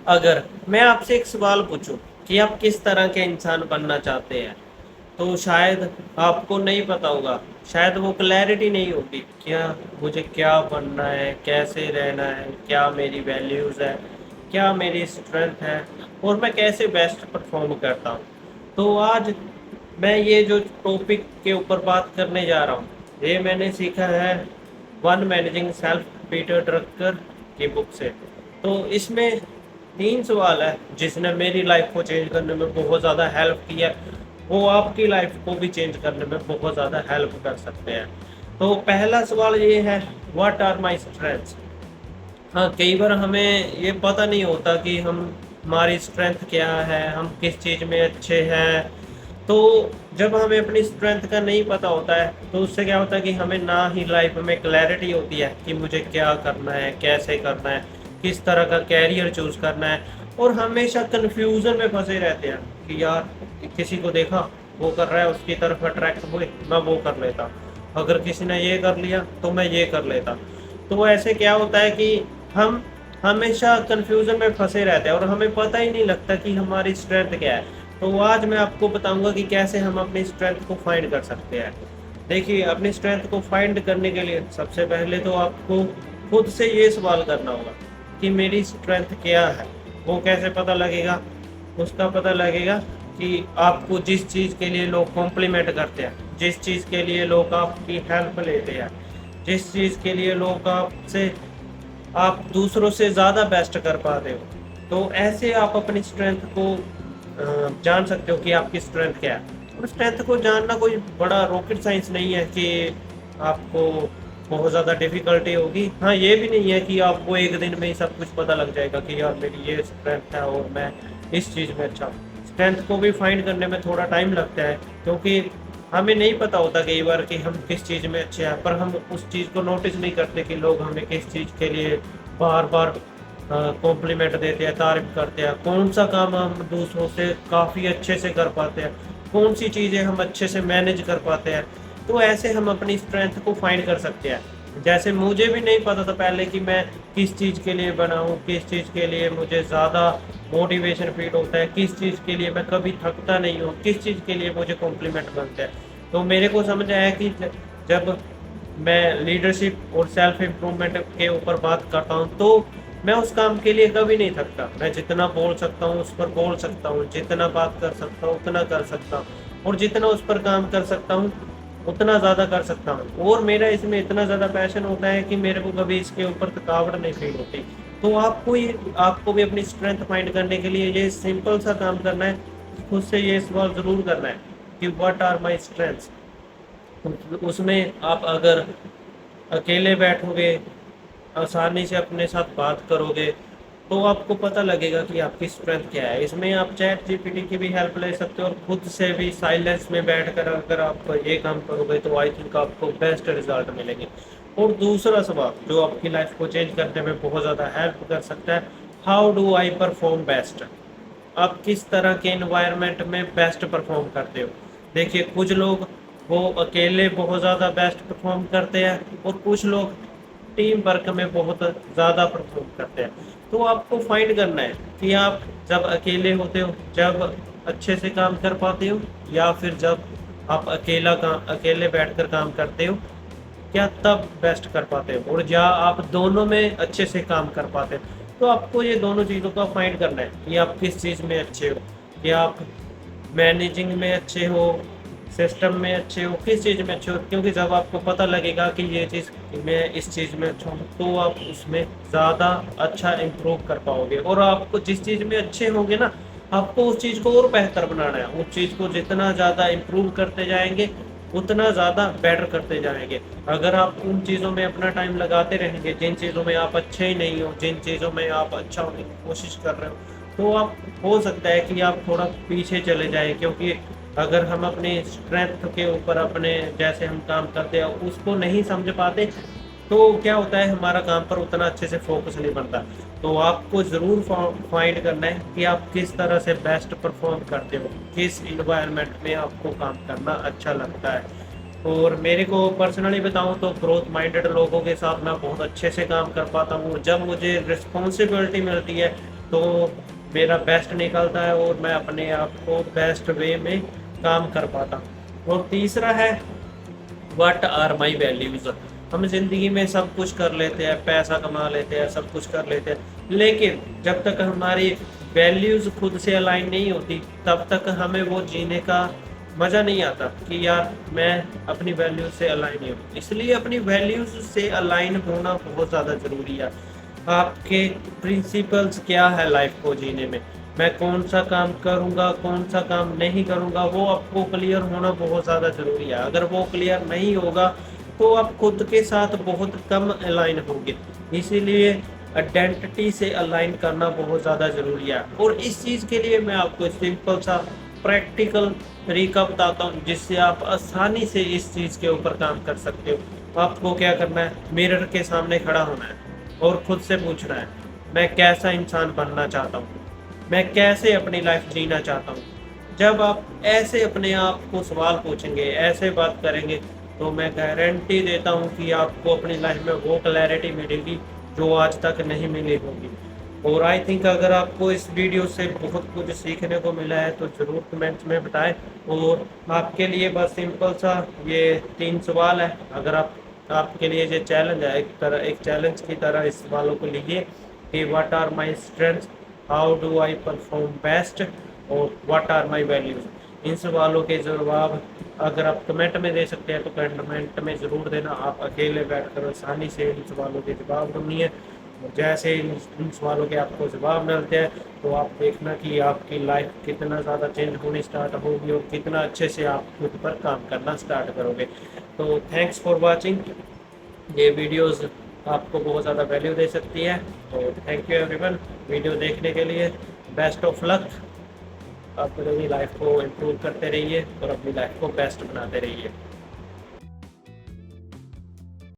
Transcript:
अगर मैं आपसे एक सवाल पूछूं कि आप किस तरह के इंसान बनना चाहते हैं, तो शायद आपको नहीं पता होगा। शायद वो क्लैरिटी नहीं होगी क्या मुझे क्या बनना है, कैसे रहना है, क्या मेरी वैल्यूज़ है, क्या मेरी स्ट्रेंथ है, और मैं कैसे बेस्ट परफॉर्म करता हूँ। तो आज मैं ये जो टॉपिक के ऊपर बात करने जा रहा हूँ, ये मैंने सीखा है one managing self Peter Drucker की बुक से। तो इसमें 3 सवाल है जिसने मेरी लाइफ को चेंज करने में बहुत ज़्यादा हेल्प किया, वो आपकी लाइफ को भी चेंज करने में बहुत ज़्यादा हेल्प कर सकते हैं। तो पहला सवाल ये है, व्हाट आर माय स्ट्रेंथ्स। हाँ, कई बार हमें ये पता नहीं होता कि हम हमारी स्ट्रेंथ क्या है, हम किस चीज़ में अच्छे हैं। तो जब हमें अपनी स्ट्रेंथ का नहीं पता होता है, तो उससे क्या होता है कि हमें ना ही लाइफ में क्लैरिटी होती है कि मुझे क्या करना है, कैसे करना है, किस तरह का कैरियर चूज़ करना है। और हमेशा कन्फ्यूज़न में फंसे रहते हैं कि यार किसी को देखा वो कर रहा है, उसकी तरफ अट्रैक्ट हुए, मैं वो कर लेता। अगर किसी ने ये कर लिया तो मैं ये कर लेता। तो ऐसे क्या होता है कि हम हमेशा कन्फ्यूज़न में फंसे रहते हैं और हमें पता ही नहीं लगता कि हमारी स्ट्रेंथ क्या है। तो आज मैं आपको बताऊंगा कि कैसे हम अपनी स्ट्रेंथ को फाइंड कर सकते हैं। देखिए, अपनी स्ट्रेंथ को फाइंड करने के लिए सबसे पहले तो आपको खुद से ये सवाल करना होगा कि मेरी स्ट्रेंथ क्या है। वो कैसे पता लगेगा? उसका पता लगेगा कि आपको जिस चीज़ के लिए लोग कॉम्प्लीमेंट करते हैं, जिस चीज़ के लिए लोग आपकी हेल्प लेते हैं, जिस चीज़ के लिए लोग आपसे आप दूसरों से ज़्यादा बेस्ट कर पाते हो। तो ऐसे आप अपनी स्ट्रेंथ को जान सकते हो कि आपकी स्ट्रेंथ क्या है। और स्ट्रेंथ को जानना कोई बड़ा रॉकेट साइंस नहीं है कि आपको बहुत ज़्यादा डिफ़िकल्टी होगी। हाँ, ये भी नहीं है कि आपको एक दिन में ही सब कुछ पता लग जाएगा कि यार मेरी ये स्ट्रेंथ है और मैं इस चीज़ में अच्छा हूँ। स्ट्रेंथ को भी फाइंड करने में थोड़ा टाइम लगता है, क्योंकि हमें नहीं पता होता कई बार कि हम किस चीज़ में अच्छे हैं, पर हम उस चीज़ को नोटिस नहीं करते कि लोग हमें किस चीज़ के लिए बार बार कॉम्प्लीमेंट देते हैं, तारीफ करते हैं। कौन सा काम हम दूसरों से काफ़ी अच्छे से कर पाते हैं, कौन सी चीज़ें हम अच्छे से मैनेज कर पाते हैं। तो ऐसे हम अपनी स्ट्रेंथ को फाइंड कर सकते हैं। जैसे मुझे भी नहीं पता था पहले कि मैं किस चीज़ के लिए बना हूँ, किस चीज़ के लिए मुझे ज़्यादा मोटिवेशन फील होता है, किस चीज़ के लिए मैं कभी थकता नहीं हूँ, किस चीज़ के लिए मुझे कॉम्प्लीमेंट बनते हैं। तो मेरे को समझ आया कि जब मैं लीडरशिप और सेल्फ इम्प्रूवमेंट के ऊपर बात करता हूँ, तो मैं उस काम के लिए कभी नहीं थकता। मैं जितना बोल सकता हूँ उस पर बोल सकता हूँ, जितना बात कर सकता हूँ उतना कर सकता हूँ, और जितना उस पर काम कर सकता हूँ उतना ज़्यादा कर सकता हूँ। और मेरा इसमें इतना ज़्यादा पैशन होता है कि मेरे को कभी इसके ऊपर थकावट नहीं फील होती। तो आपको भी अपनी स्ट्रेंथ फाइंड करने के लिए ये सिंपल सा काम करना है, खुद से ये सवाल ज़रूर करना है कि व्हाट आर माई स्ट्रेंथ्स। उसमें आप अगर अकेले बैठोगे, आसानी से अपने साथ बात करोगे, तो आपको पता लगेगा कि आपकी स्ट्रेंथ क्या है। इसमें आप चैट जीपीटी की भी हेल्प ले सकते हो और खुद से भी साइलेंस में बैठकर अगर आप ये काम करोगे तो आई थिंक आपको बेस्ट रिजल्ट मिलेंगे। और दूसरा सवाल जो आपकी लाइफ को चेंज करने में बहुत ज़्यादा हेल्प कर सकता है, how do I perform best. आप किस तरह के इन्वायरमेंट में बेस्ट परफॉर्म करते हो। देखिए, कुछ लोग वो अकेले बहुत ज़्यादा बेस्ट परफॉर्म करते हैं और कुछ लोग टीम वर्क में बहुत ज़्यादा परफॉर्म करते हैं। तो आपको फाइंड करना है कि आप जब अकेले होते हो, जब अच्छे से काम कर पाते हो, या फिर जब आप अकेले बैठकर काम करते हो, क्या तब बेस्ट कर पाते हो, और या आप दोनों में अच्छे से काम कर पाते हो। तो आपको ये दोनों चीज़ों का फाइंड करना है कि आप किस चीज़ में अच्छे हो, कि आप मैनेजिंग में अच्छे हो, सिस्टम में अच्छे हो, किस चीज़ में अच्छे हो। क्योंकि जब आपको पता लगेगा कि ये चीज़ मैं इस चीज़ में अच्छा हूँ, तो आप उसमें ज़्यादा अच्छा इम्प्रूव कर पाओगे। और आपको जिस चीज़ में अच्छे होंगे ना, आपको उस चीज़ को और बेहतर बनाना है। उस चीज़ को जितना ज़्यादा इम्प्रूव करते जाएंगे उतना ज़्यादा बेटर करते जाएंगे। अगर आप उन चीज़ों में अपना टाइम लगाते रहेंगे जिन चीज़ों में आप अच्छे ही नहीं हो, जिन चीज़ों में आप अच्छा होने की कोशिश कर रहे हो, तो आप हो सकता है कि आप थोड़ा पीछे चले जाएँ। क्योंकि अगर हम अपनी स्ट्रेंथ के ऊपर अपने जैसे हम काम करते हैं उसको नहीं समझ पाते, तो क्या होता है हमारा काम पर उतना अच्छे से फोकस नहीं बनता। तो आपको ज़रूर फाइंड करना है कि आप किस तरह से बेस्ट परफॉर्म करते हो, किस इन्वायरमेंट में आपको काम करना अच्छा लगता है। और मेरे को पर्सनली बताऊं तो ग्रोथ माइंडेड लोगों के साथ मैं बहुत अच्छे से काम कर पाता हूँ। जब मुझे रिस्पॉन्सिबिलिटी मिलती है तो मेरा बेस्ट निकलता है और मैं अपने आप को बेस्ट वे में काम कर पाता हूँ। और तीसरा है व्हाट आर माई वैल्यूज़। हम ज़िंदगी में सब कुछ कर लेते हैं, पैसा कमा लेते हैं, सब कुछ कर लेते हैं, लेकिन जब तक हमारी वैल्यूज़ खुद से अलाइन नहीं होती तब तक हमें वो जीने का मज़ा नहीं आता कि यार मैं अपनी वैल्यूज़ से अलाइन नहीं हूँ। इसलिए अपनी वैल्यूज़ से अलाइन होना बहुत ज़्यादा ज़रूरी है। आपके प्रिंसिपल्स क्या है लाइफ को जीने में, मैं कौन सा काम करूँगा, कौन सा काम नहीं करूँगा, वो आपको क्लियर होना बहुत ज़्यादा ज़रूरी है। अगर वो क्लियर नहीं होगा तो आप खुद के साथ बहुत कम अलाइन होंगे। इसीलिए आइडेंटिटी से अलाइन करना बहुत ज़्यादा ज़रूरी है। और इस चीज़ के लिए मैं आपको सिंपल सा प्रैक्टिकल तरीका बताता हूँ जिससे आप आसानी से इस चीज़ के ऊपर काम कर सकते हो। आपको क्या करना है, मिरर के सामने खड़ा होना है और खुद से पूछना है, मैं कैसा इंसान बनना चाहता हूँ, मैं कैसे अपनी लाइफ जीना चाहता हूँ। जब आप ऐसे अपने आप को सवाल पूछेंगे, ऐसे बात करेंगे, तो मैं गारंटी देता हूँ कि आपको अपनी लाइफ में वो क्लैरिटी मिलेगी जो आज तक नहीं मिली होगी। और आई थिंक अगर आपको इस वीडियो से बहुत कुछ सीखने को मिला है तो ज़रूर कमेंट्स में बताएं। और आपके लिए बस सिंपल सा ये 3 सवाल है। अगर आपके लिए ये चैलेंज है, एक चैलेंज की तरह इस सवालों को लीजिए कि what are my strengths, how do I perform best, और व्हाट आर माय वैल्यूज़। इन सवालों के जवाब अगर आप कमेंट में दे सकते हैं तो कमेंट में ज़रूर देना। आप अकेले बैठकर आसानी से इन सवालों के जवाब ढूंढिए। और जैसे इन सवालों के आपको जवाब मिलते हैं तो आप देखना कि आपकी लाइफ कितना ज़्यादा चेंज होनी स्टार्ट होगी और कितना अच्छे से आप खुद पर काम करना स्टार्ट करोगे। तो थैंक्स फॉर वाचिंग। ये वीडियोस आपको बहुत ज़्यादा वैल्यू दे सकती है। तो थैंक यू एवरीवन वीडियो देखने के लिए। Best of luck. आप अपनी लाइफ को इम्प्रूव करते रहिए और अपनी लाइफ को बेस्ट बनाते रहिए।